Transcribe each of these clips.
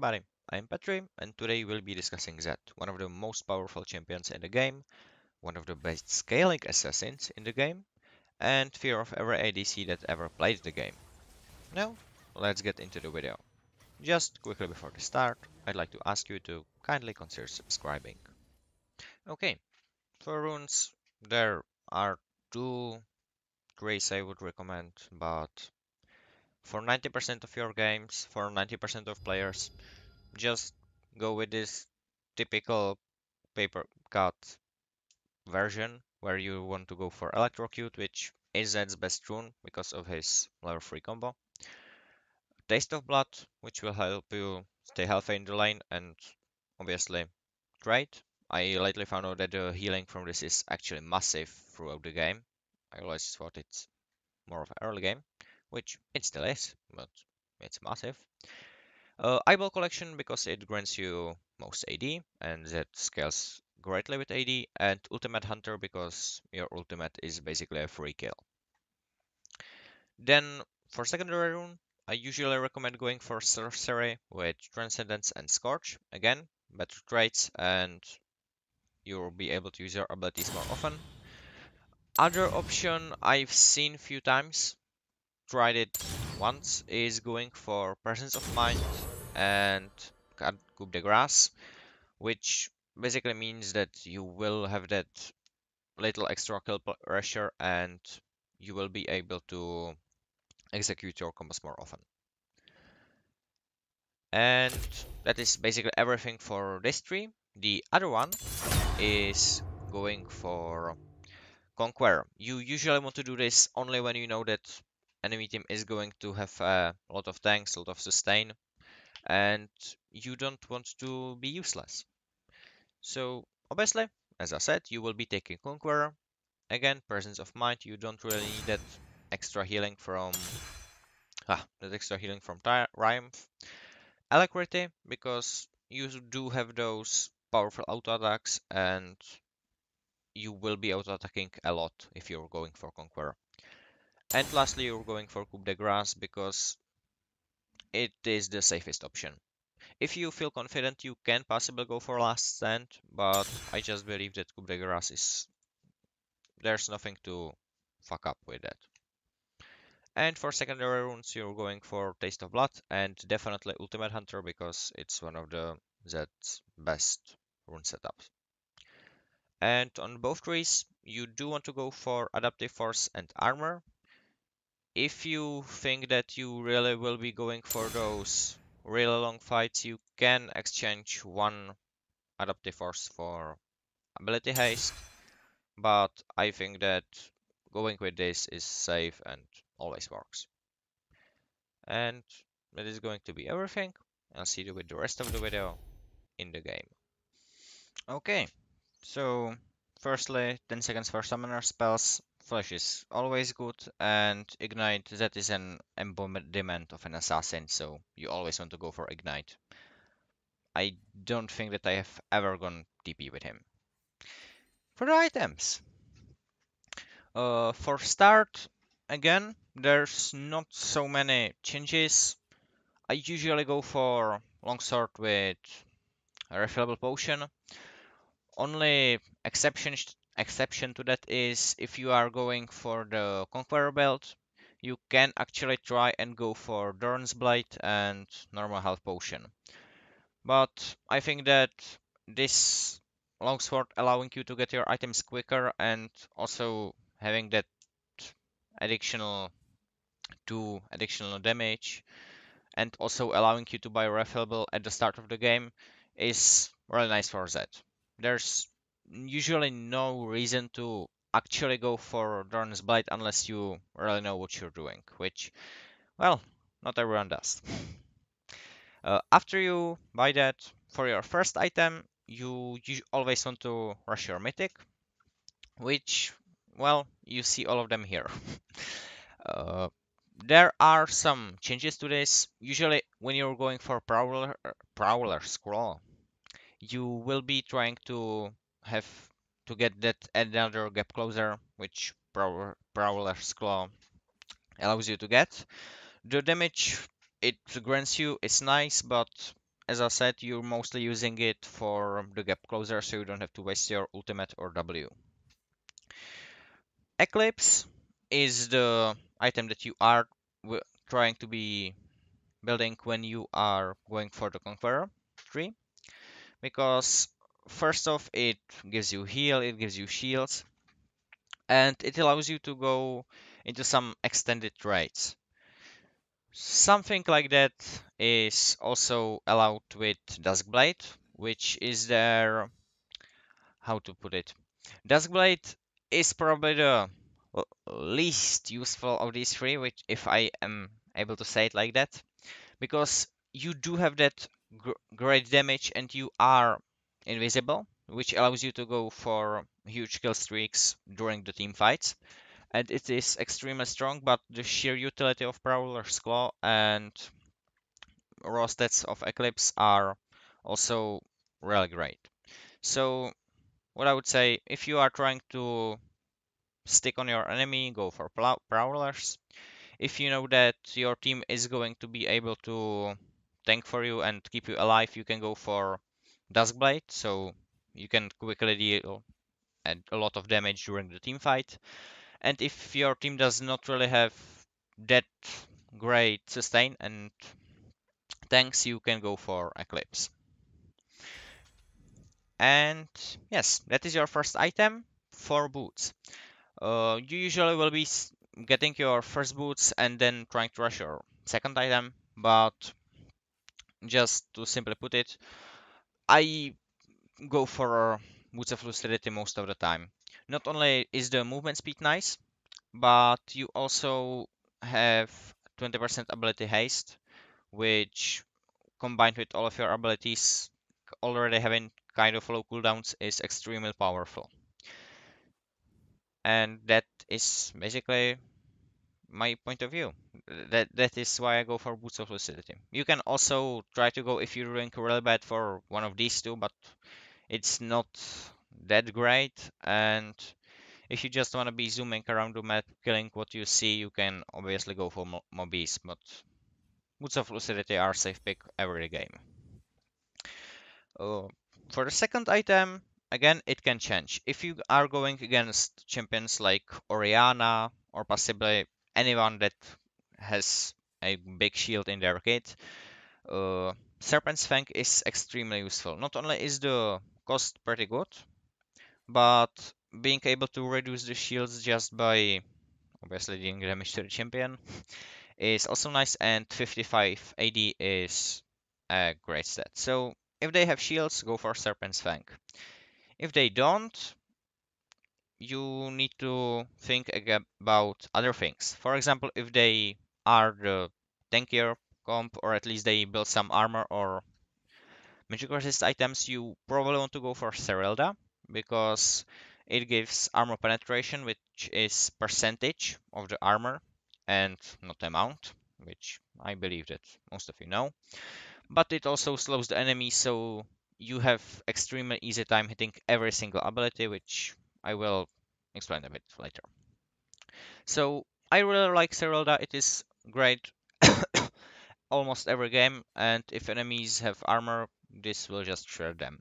everybody, I'm Petri, and today we'll be discussing Zed, one of the most powerful champions in the game, one of the best scaling assassins in the game, and fear of every ADC that ever played the game. Now, let's get into the video. Just quickly before the start, I'd like to ask you to kindly consider subscribing. Okay, for runes, there are two trees I would recommend, but for 90% of your games, for 90% of players, just go with this typical paper cut version where you want to go for Electrocute, which is Zed's best rune because of his level 3 combo. Taste of Blood, which will help you stay healthy in the lane and obviously trade. I lately found out that the healing from this is actually massive throughout the game. I always thought it's more of an early game, which it still is, but it's massive. Eyeball Collection because it grants you most AD and that scales greatly with AD, and Ultimate Hunter because your ultimate is basically a free kill. Then for secondary rune, I usually recommend going for Sorcery with Transcendence and Scorch. Again, better traits and you'll be able to use your abilities more often. Other option I've seen few times, tried it once, is going for Presence of Mind and Coup de Grace, which basically means that you will have that little extra kill pressure and you will be able to execute your combos more often. And that is basically everything for this tree. The other one is going for Conquer. You usually want to do this only when you know that enemy team is going to have a lot of tanks, a lot of sustain, and you don't want to be useless. So obviously, as I said, you will be taking Conqueror. Again, Presence of Mind, you don't really need that extra healing from Triumph. Alacrity, because you do have those powerful auto attacks and you will be auto attacking a lot if you're going for Conqueror. And lastly, you're going for Coup de Grace because it is the safest option. If you feel confident, you can possibly go for Last Stand, but I just believe that Coup de Grace is... there's nothing to fuck up with that. And for secondary runes, you're going for Taste of Blood and definitely Ultimate Hunter because it's one of the Z's best rune setups. And on both trees, you do want to go for Adaptive Force and Armor. If you think that you really will be going for those really long fights, you can exchange one Adaptive Force for Ability Haste, but I think that going with this is safe and always works. And that is going to be everything. I'll see you with the rest of the video in the game. Okay, so firstly, 10 seconds for summoner spells. Flash is always good, and Ignite, that is an embodiment of an assassin, so you always want to go for Ignite. I don't think that I have ever gone TP with him. For the items, for start, again, there's not so many changes. I usually go for longsword with a refillable potion. Only exception to that is if you are going for the Conqueror belt, you can actually try and go for Dorn's Blade and normal health potion. But I think that this longsword allowing you to get your items quicker and also having that additional additional damage and also allowing you to buy refillable at the start of the game is really nice for that. There's usually no reason to actually go for Dorn's Blade unless you really know what you're doing, which, well, not everyone does. After you buy that, for your first item, you always want to rush your Mythic, which, well, you see all of them here. uh, there are some changes to this. Usually, when you're going for Prowler Scroll, you will be trying to have to get that another gap closer, which Prowler's Claw allows you to get. The damage it grants you is nice, but as I said, you're mostly using it for the gap closer, so you don't have to waste your ultimate or W. Eclipse is the item that you are trying to be building when you are going for the Conqueror tree, because first off, it gives you heal, it gives you shields, and it allows you to go into some extended raids. Something like that is also allowed with Duskblade, which is their, how to put it? Duskblade is probably the least useful of these three, which if I am able to say it like that, because you do have that great damage and you are invisible, which allows you to go for huge kill streaks during the team fights. And it is extremely strong, but the sheer utility of Prowler's Claw and raw stats of Eclipse are also really great. So what I would say, if you are trying to stick on your enemy, go for Prowlers. If you know that your team is going to be able to tank for you and keep you alive, you can go for Duskblade, so you can quickly deal a lot of damage during the team fight. And if your team does not really have that great sustain and tanks, you can go for Eclipse. And yes, that is your first item for boots. You usually will be getting your first boots and then trying to rush your second item, but just to simply put it, I go for boots of lucidity most of the time. Not only is the movement speed nice, but you also have 20% ability haste, which combined with all of your abilities already having kind of low cooldowns is extremely powerful. And that is basically my point of view. That is why I go for Boots of Lucidity. You can also try to go if you're doing really bad for one of these two, but it's not that great. And if you just want to be zooming around the map, killing what you see, you can obviously go for Mobis, but Boots of Lucidity are safe pick every game. Uh, for the second item, again, it can change. If you are going against champions like Oriana or possibly anyone that has a big shield in their kit, Serpent's Fang is extremely useful. Not only is the cost pretty good, but being able to reduce the shields just by obviously dealing damage to the champion is also nice, and 55 AD is a great stat. So if they have shields, go for Serpent's Fang. If they don't, you need to think about other things. For example, if they are the tankier comp, or at least they build some armor or magic resist items, you probably want to go for Serelda, because it gives armor penetration, which is percentage of the armor and not amount, which I believe that most of you know. But it also slows the enemy, so you have extremely easy time hitting every single ability, which I will explain a bit later. So I really like Serelda. It is great almost every game, and if enemies have armor, this will just shred them.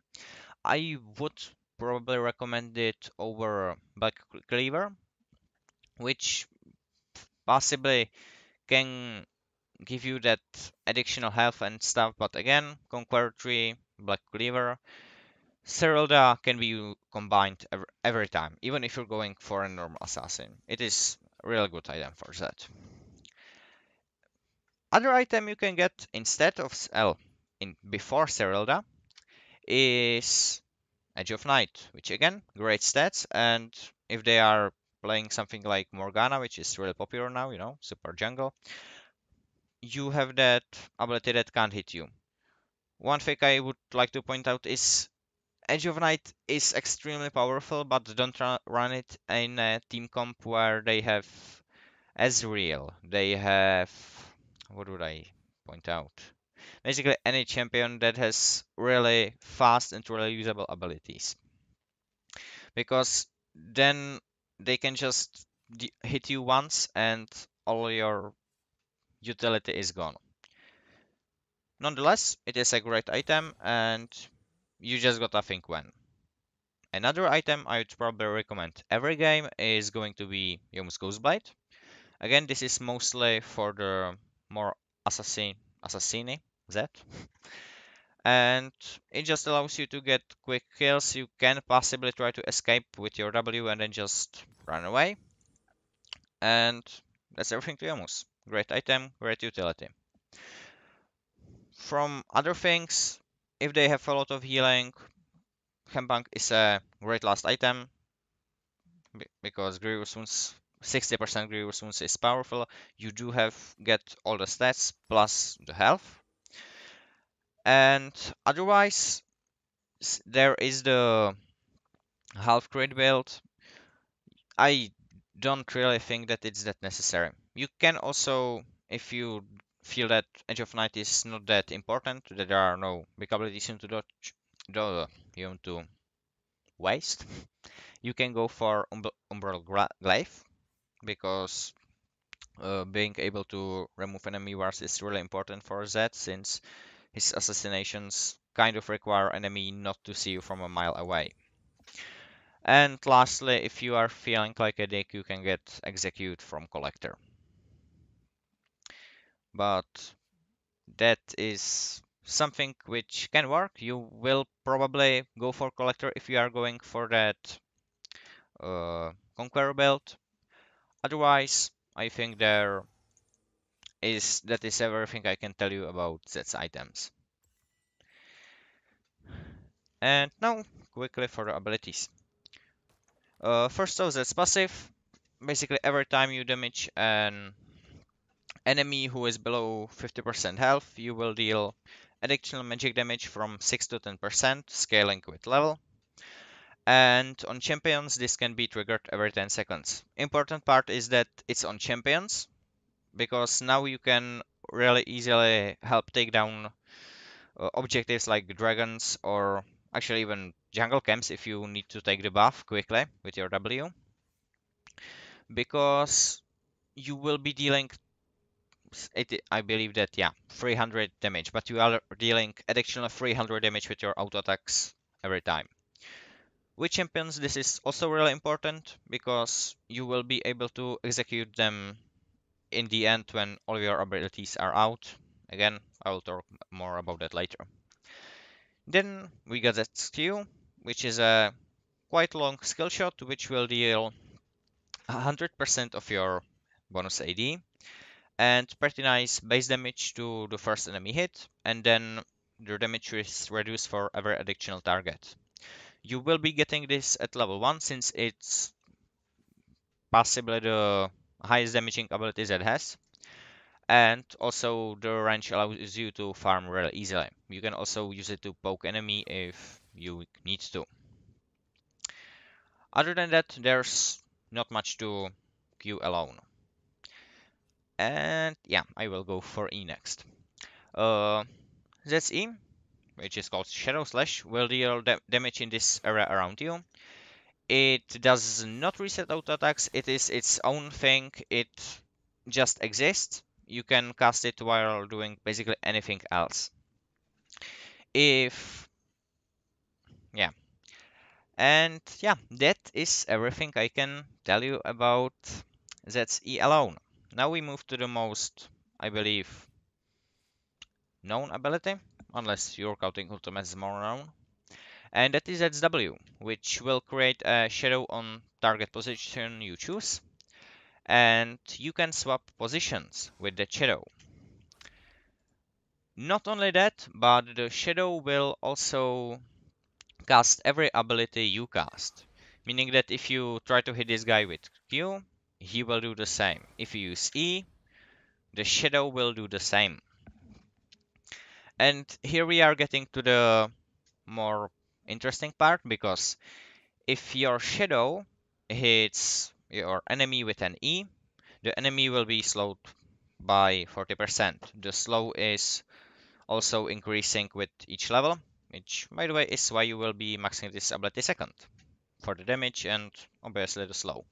I would probably recommend it over Black Cleaver, which possibly can give you that additional health and stuff, but again, Conqueror Tree, Black Cleaver, Serelda can be combined every time, even if you're going for a normal assassin. It is a really good item for that. Other item you can get instead of in before Serelda is Edge of Night, which again, great stats, and if they are playing something like Morgana, which is really popular now, super jungle, you have that ability that can't hit you. One thing I would like to point out is Edge of Night is extremely powerful, but don't run it in a team comp where they have Ezreal. They have, what would I point out? Basically, any champion that has really fast and really usable abilities. Because then they can just hit you once and all your utility is gone. Nonetheless, it is a great item and you just gotta think when. Another item I would probably recommend every game is going to be Yomu's Ghostblade. Again, this is mostly for the more assassini that. And it just allows you to get quick kills. You can possibly try to escape with your W and then just run away. And that's everything to Yomu's. Great item, great utility. From other things, if they have a lot of healing, Hempunk is a great last item because Grievous Wounds, 60% Grievous Wounds is powerful. You do have get all the stats plus the health. And otherwise, there is the half crit build. I don't really think that it's that necessary. You can also, if you feel that Edge of Night is not that important, that there are no big abilities you want to dodge, you want to waste, you can go for Umbral Glaive, because being able to remove enemy wars is really important for Zed, since his assassinations kind of require enemy not to see you from a mile away. And lastly, if you are feeling like a dick, you can get Execute from Collector. But that is something which can work. You will probably go for Collector if you are going for that Conqueror build. Otherwise, I think that is everything I can tell you about Zed's items. And now, quickly for the abilities. First off, Zed's passive. Basically, every time you damage an enemy who is below 50% health, you will deal additional magic damage from 6 to 10%, scaling with level. And on champions, this can be triggered every 10 seconds. Important part is that it's on champions, because now you can really easily help take down objectives like dragons, or actually even jungle camps if you need to take the buff quickly with your W, because you will be dealing I believe that, yeah, 300 damage, but you are dealing additional 300 damage with your auto attacks every time. With champions, this is also really important because you will be able to execute them in the end when all your abilities are out. Again, I will talk more about that later. Then we got that skill, which is a quite long skill shot, which will deal 100% of your bonus AD and pretty nice base damage to the first enemy hit, and then the damage is reduced for every additional target. You will be getting this at level 1 since it's possibly the highest damaging ability that it has. And also the range allows you to farm really easily. You can also use it to poke enemy if you need to. Other than that, there's not much to Q alone. And yeah, I will go for E next. That's E, which is called Shadow Slash, will deal damage in this area around you. It does not reset auto attacks, it is its own thing, it just exists. You can cast it while doing basically anything else. Yeah. And yeah, that is everything I can tell you about Zed's E alone. Now we move to the most, I believe, known ability, unless your counting ultimate is more known. And that is Zed's W, which will create a shadow on target position you choose. And you can swap positions with the shadow. Not only that, but the shadow will also cast every ability you cast. Meaning that if you try to hit this guy with Q, he will do the same. If you use E, the shadow will do the same. And here we are getting to the more interesting part, because if your shadow hits your enemy with an E, the enemy will be slowed by 40%. The slow is also increasing with each level, which, by the way, is why you will be maxing this ability second, for the damage and obviously the slow.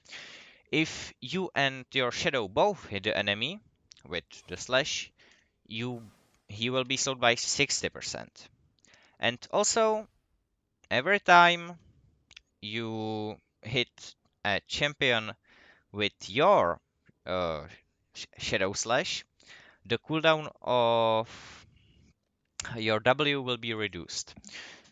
If you and your shadow both hit the enemy with the slash, you he will be slowed by 60%. And also, every time you hit a champion with your Shadow Slash, the cooldown of your W will be reduced.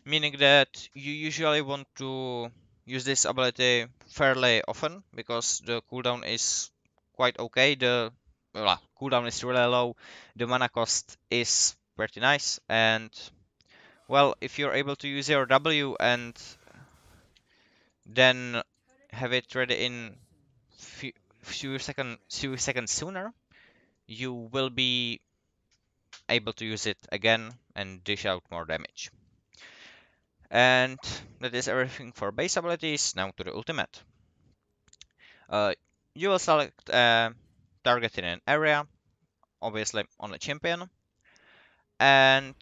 Meaning that you usually want to use this ability fairly often because the cooldown is quite okay. The cooldown is really low, the mana cost is pretty nice, and well, if you're able to use your W and then have it ready in few, few seconds sooner, you will be able to use it again and dish out more damage. And that is everything for base abilities. Now to the ultimate. Uh, you will select a target in an area, obviously on a champion, and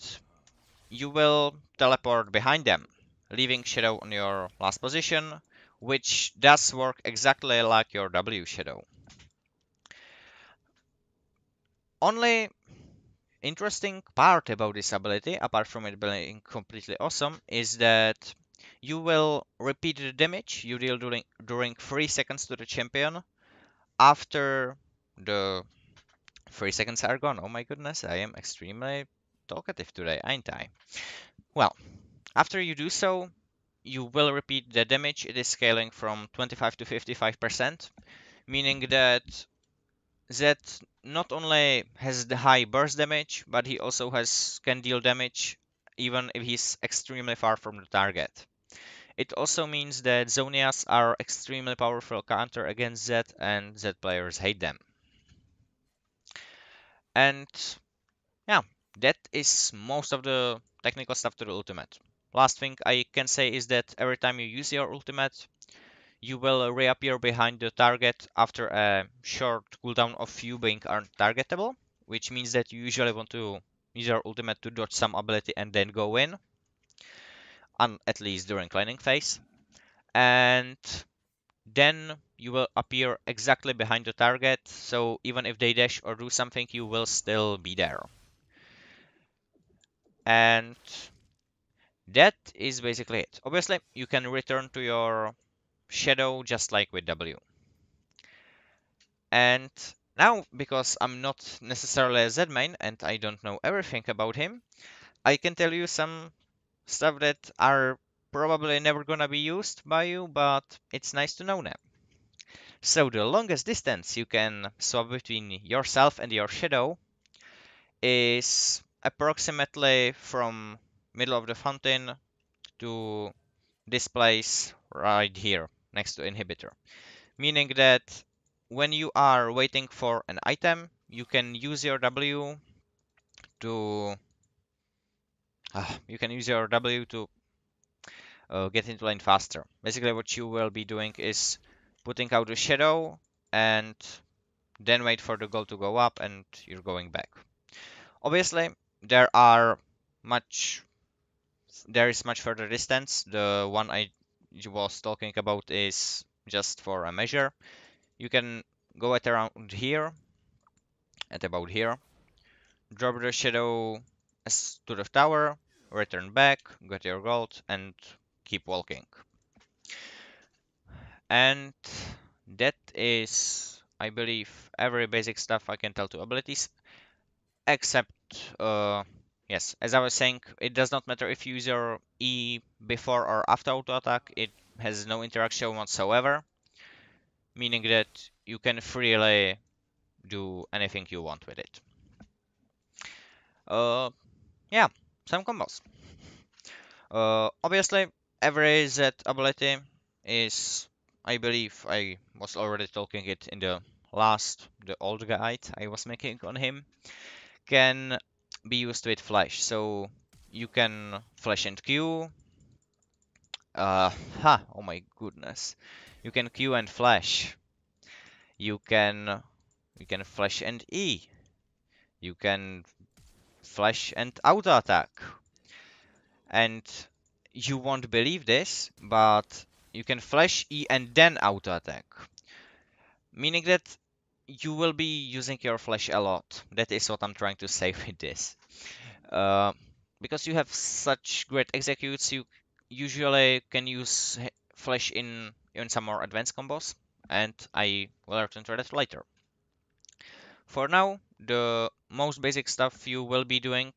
you will teleport behind them, leaving Shadow on your last position, which does work exactly like your W Shadow. Only interesting part about this ability, apart from it being completely awesome, is that you will repeat the damage you deal during 3 seconds to the champion after the 3 seconds are gone. Oh my goodness, I am extremely talkative today, ain't I? Well, after you do so, you will repeat the damage. It is scaling from 25 to 55%, meaning that Zed not only has the high burst damage, but he also can deal damage even if he's extremely far from the target. It also means that Zonias are extremely powerful counter against Zed, and Zed players hate them. And yeah, that is most of the technical stuff to the ultimate. Last thing I can say is that every time you use your ultimate, you will reappear behind the target after a short cooldown of you being untargetable, which means that you usually want to use your ultimate to dodge some ability and then go in, at least during cleaning phase. And then you will appear exactly behind the target, so even if they dash or do something, you will still be there. And that is basically it. Obviously, you can return to your shadow just like with W. And now, because I'm not necessarily a Z main and I don't know everything about him, I can tell you some stuff that are probably never gonna be used by you, but it's nice to know now. So the longest distance you can swap between yourself and your shadow is approximately from middle of the fountain to this place right here next to inhibitor. Meaning that when you are waiting for an item, you can use your W to get into lane faster. Basically, what you will be doing is putting out a shadow and then wait for the goal to go up, and you're going back. Obviously, there are much there is much further distance. The one I was talking about is just for a measure. You can go at around here, at about here, drop the shadow to the tower, return back, get your gold, and keep walking. And that is, I believe, every basic stuff I can tell to abilities, except, yes, as I was saying, it does not matter if you use your E before or after auto attack, it has no interaction whatsoever, meaning that you can freely do anything you want with it. Yeah, some combos. Obviously, every Z ability is, I believe, I was already talking it in the old guide I was making on him, can be used with flash. So you can flash and Q. Oh my goodness. You can Q and flash. You can flash and E. You can flash and auto attack. And you won't believe this, but you can flash E and then auto attack. Meaning that you will be using your flash a lot. That is what I'm trying to say with this. Uh, because you have such great executes, you usually can use flash in some more advanced combos, and I will return to that later. For now, the most basic stuff you will be doing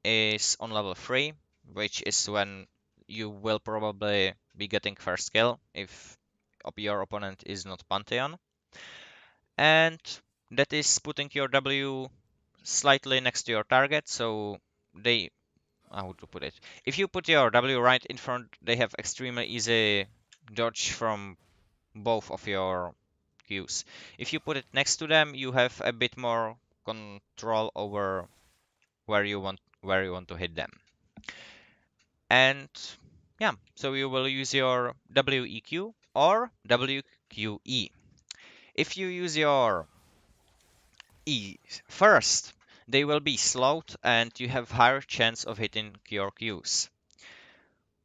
is on level 3, which is when you will probably be getting first kill if your opponent is not Pantheon. And that is putting your W slightly next to your target, so they, how to put it? If you put your W right in front, they have extremely easy dodge from both of your Qs. If you put it next to them, you have a bit more control over where you want to hit them. And yeah, so you will use your WEQ or WQE. If you use your E first, they will be slowed and you have higher chance of hitting your Qs.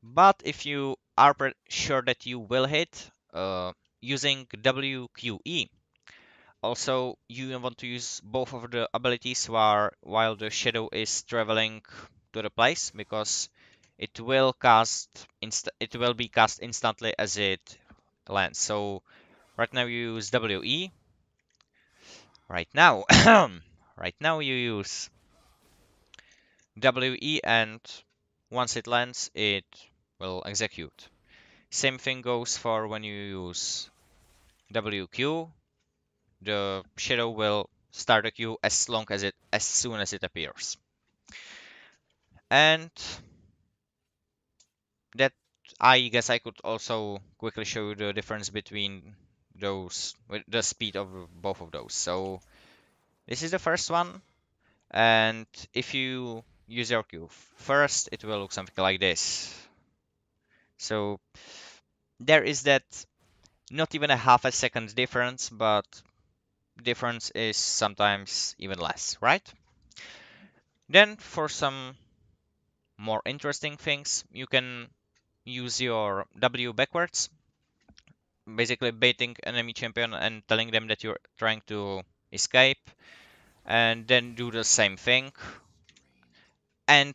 But if you are sure that you will hit, using WQE, also you want to use both of the abilities while the shadow is traveling to the place, because it will be cast instantly as it lands. So right now you use WE. Right now, right now you use WE, and once it lands, it will execute. Same thing goes for when you use WQ. The shadow will start a queue as soon as it appears. And that, I guess I could also quickly show you the difference between those, with the speed of both of those. So this is the first one, and if you use your Q first, it will look something like this. So there is that not even a half a second difference, but difference is sometimes even less, right? Then for some more interesting things, you can use your W backwards, basically baiting enemy champion and telling them that you're trying to escape, and then do the same thing. And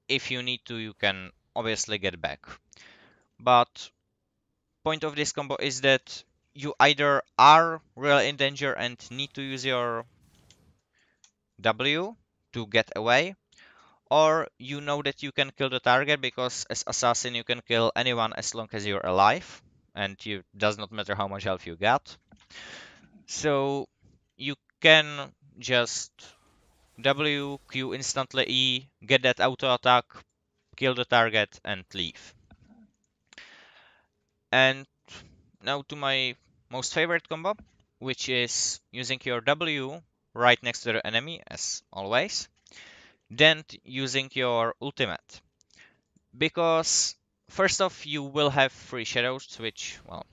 if you need to, you can obviously get back. But point of this combo is that you either are really in danger and need to use your W to get away, or you know that you can kill the target, because as assassin you can kill anyone as long as you're alive, and it does not matter how much health you got. So you can just W, Q instantly E, get that auto attack, kill the target, and leave. And now to my most favorite combo, which is using your W right next to the enemy, as always, then using your ultimate. Because first off, you will have free shadows, which, well,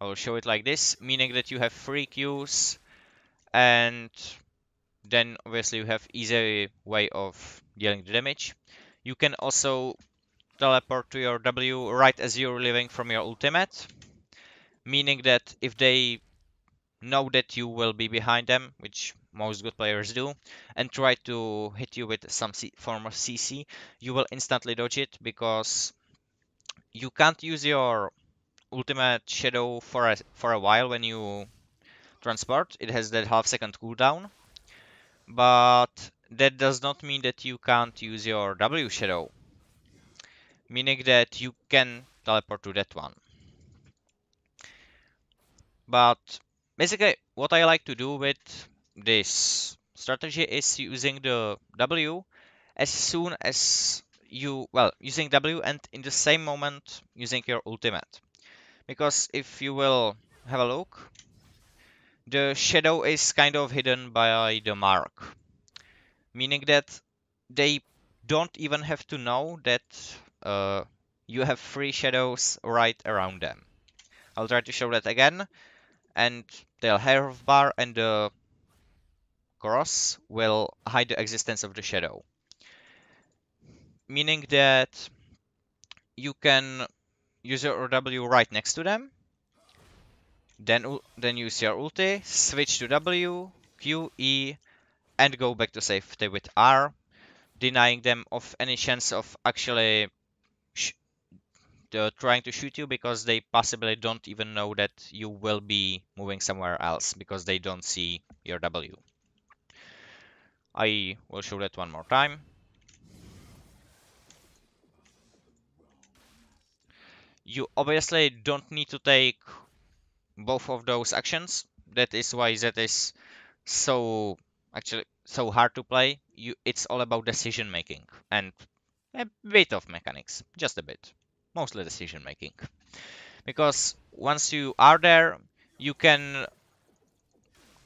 I will show it like this, meaning that you have free Qs, and then obviously you have easy way of dealing the damage. You can also teleport to your W right as you're leaving from your ultimate, meaning that if they know that you will be behind them, which most good players do, and try to hit you with some form of CC, you will instantly dodge it, because you can't use your ultimate shadow for a while when you transport. It has that half-second cooldown, but that does not mean that you can't use your W shadow, meaning that you can teleport to that one. But basically, what I like to do with this strategy is using the W as soon as using W and in the same moment using your ultimate. Because if you will have a look, the shadow is kind of hidden by the mark, meaning that they don't even have to know that uh, you have three shadows right around them. I'll try to show that again, and the health bar and the cross will hide the existence of the shadow, meaning that you can use your W right next to them, Then use your ulti, switch to W, Q, E, and go back to safety with R, denying them of any chance of actually trying to shoot you because they possibly don't even know that you will be moving somewhere else because they don't see your W. I will show that one more time. You obviously don't need to take both of those actions. That is why that is so actually so hard to play. It's all about decision making and a bit of mechanics, just a bit. Mostly decision making. Because once you are there, you can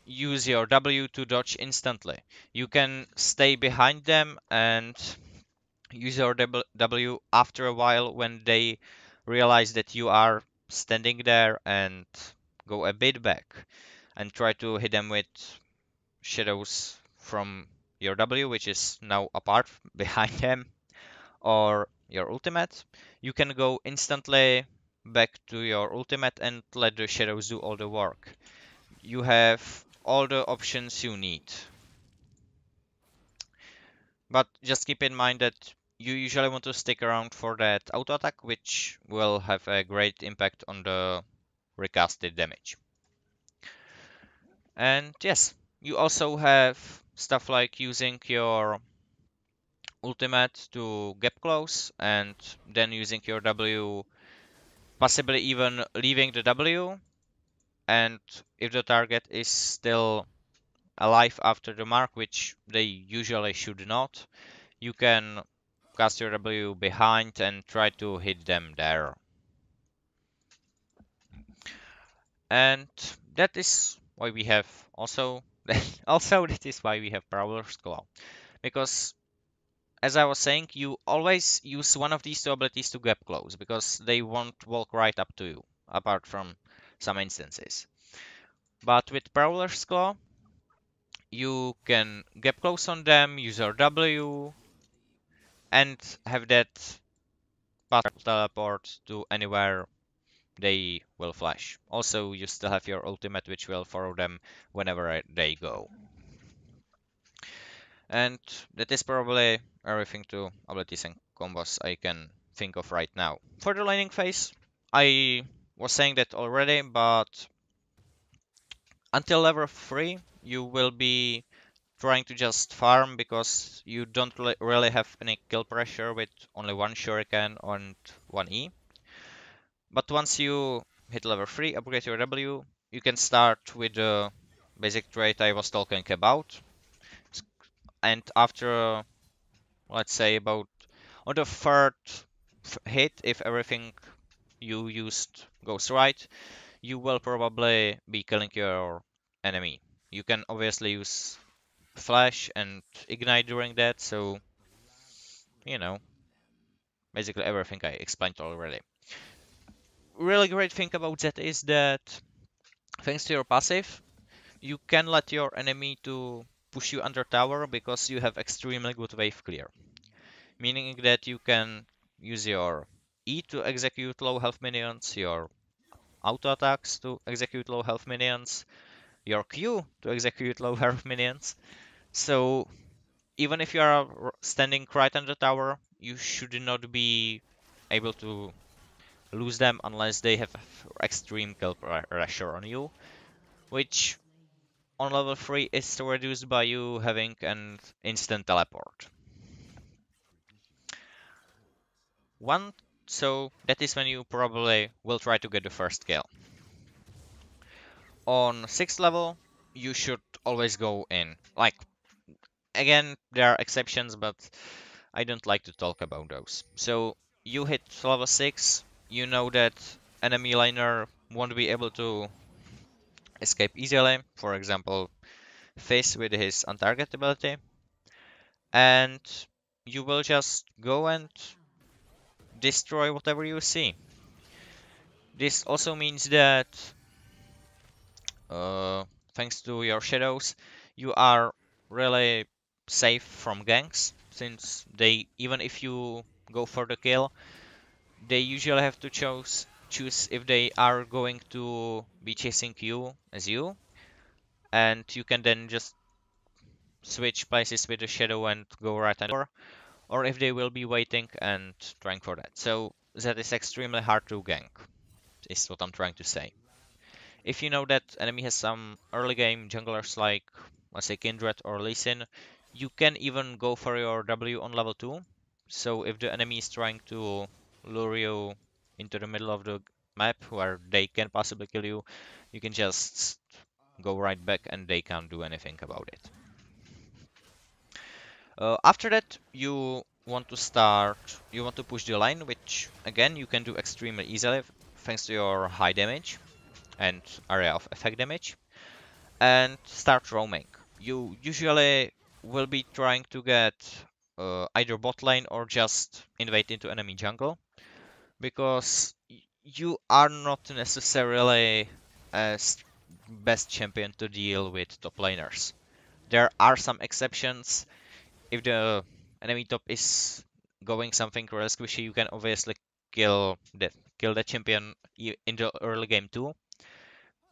use your W to dodge instantly. You can stay behind them and use your W after a while when they realize that you are standing there and go a bit back and try to hit them with shadows from your W, which is now apart behind them, or your ultimate. You can go instantly back to your ultimate and let the shadows do all the work. You have all the options you need. But just keep in mind that you usually want to stick around for that auto attack, which will have a great impact on the recasted damage. And yes, you also have stuff like using your ultimate to gap close and then using your W, possibly even leaving the W, and if the target is still alive after the mark, which they usually should not, you can cast your W behind and try to hit them there. And that is why we have also that is why we have Prowler's Claw. Because as I was saying, you always use one of these two abilities to gap close because they won't walk right up to you, apart from some instances. But with Prowler's Claw, you can gap close on them, use your W, and have that path teleport to anywhere they will flash. Also, you still have your ultimate, which will follow them whenever they go. And that is probably everything to abilities and combos I can think of right now. For the laning phase, I was saying that already, but until level 3, you will be trying to just farm because you don't really have any kill pressure with only one shuriken and one E. But once you hit level 3, upgrade your W, you can start with the basic trait I was talking about. And after, let's say, about on the third hit, if everything you used goes right, you will probably be killing your enemy. You can obviously use flash and ignite during that, so, you know, basically everything I explained already. Really great thing about that is that thanks to your passive, you can let your enemy to push you under tower because you have extremely good wave clear. Meaning that you can use your E to execute low health minions, your auto attacks to execute low health minions, your Q to execute low health minions. So even if you are standing right under tower, you should not be able to lose them unless they have extreme kill pressure on you, which on level 3 is reduced by you having an instant teleport. One, so that is when you probably will try to get the first kill. On 6th level, you should always go in. Like, again, there are exceptions, but I don't like to talk about those. So you hit level 6, you know that enemy laner won't be able to escape easily. For example, Fizz with his untarget ability. And you will just go and destroy whatever you see. This also means that uh, thanks to your shadows, you are really safe from ganks, since they, even if you go for the kill, they usually have to choose if they are going to be chasing you as you, and you can then just switch places with the shadow and go right and or if they will be waiting and trying for that. So that is extremely hard to gank, is what I'm trying to say. If you know that enemy has some early game junglers like, let's say, Kindred or Lee Sin, you can even go for your W on level 2. So if the enemy is trying to lure you into the middle of the map where they can possibly kill you, you can just go right back and they can't do anything about it. After that, you want to push the line, which again you can do extremely easily thanks to your high damage and area of effect damage, and start roaming. You usually will be trying to get either bot lane or just invade into enemy jungle, because you are not necessarily a best champion to deal with top laners. There are some exceptions. If the enemy top is going something real squishy, you can obviously kill the champion in the early game too.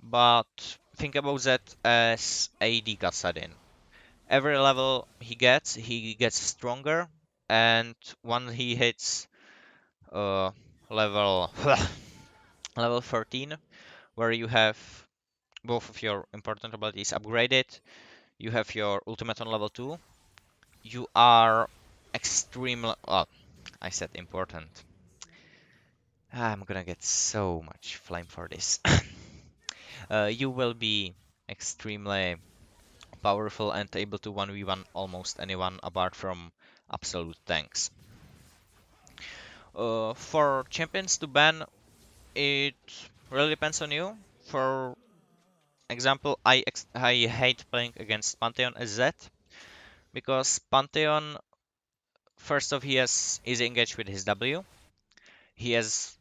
But think about that as AD assassin. Every level he gets stronger, and when he hits uh, level level 13, where you have both of your important abilities upgraded, you have your ultimate on level 2, you are extremely, well, I said important. I'm gonna get so much flame for this. You will be extremely powerful and able to 1v1 almost anyone apart from absolute tanks. For champions to ban, it really depends on you. For example, I hate playing against Pantheon as that, because Pantheon, first off, he has easy engage with his W. He has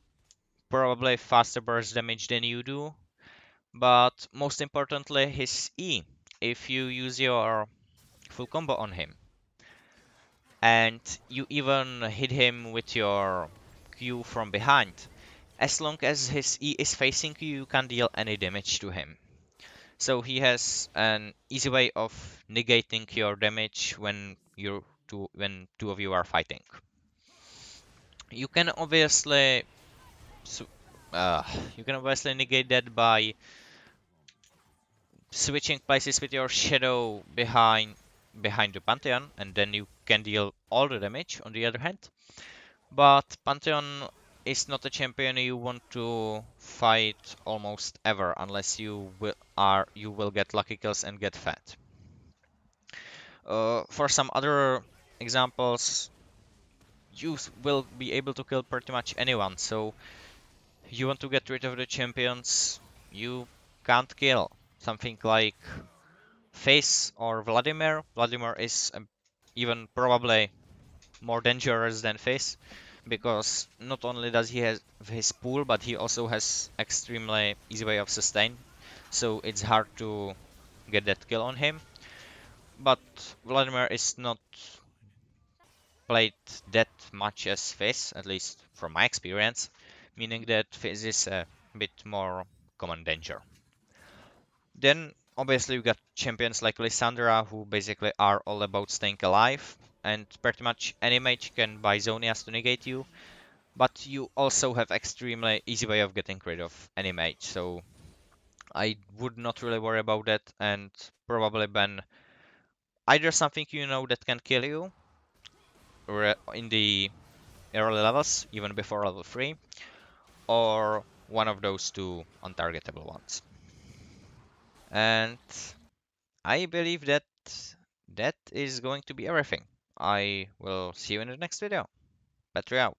probably faster burst damage than you do, but most importantly, his E. If you use your full combo on him, and you even hit him with your Q from behind, as long as his E is facing you, you can deal any damage to him. So he has an easy way of negating your damage when two of you are fighting. You can obviously uh, you can obviously negate that by switching places with your shadow behind the Pantheon, and then you can deal all the damage on the other hand. But Pantheon is not a champion you want to fight almost ever unless you will get lucky kills and get fed. For some other examples, you will be able to kill pretty much anyone. So you want to get rid of the champions you can't kill. Something like Face or Vladimir. Vladimir is even probably more dangerous than Face, because not only does he have his pool, but he also has extremely easy way of sustain, so it's hard to get that kill on him. But Vladimir is not played that much as Fizz, at least from my experience, meaning that Fizz is a bit more common danger. Then obviously you got champions like Lissandra, who basically are all about staying alive, and pretty much any mage can buy Zonias to negate you, but you also have extremely easy way of getting rid of any mage, so I would not really worry about that, and probably ban either something you know that can kill you in the early levels, even before level 3, or one of those two untargetable ones. And I believe that that is going to be everything. I will see you in the next video. Battery out.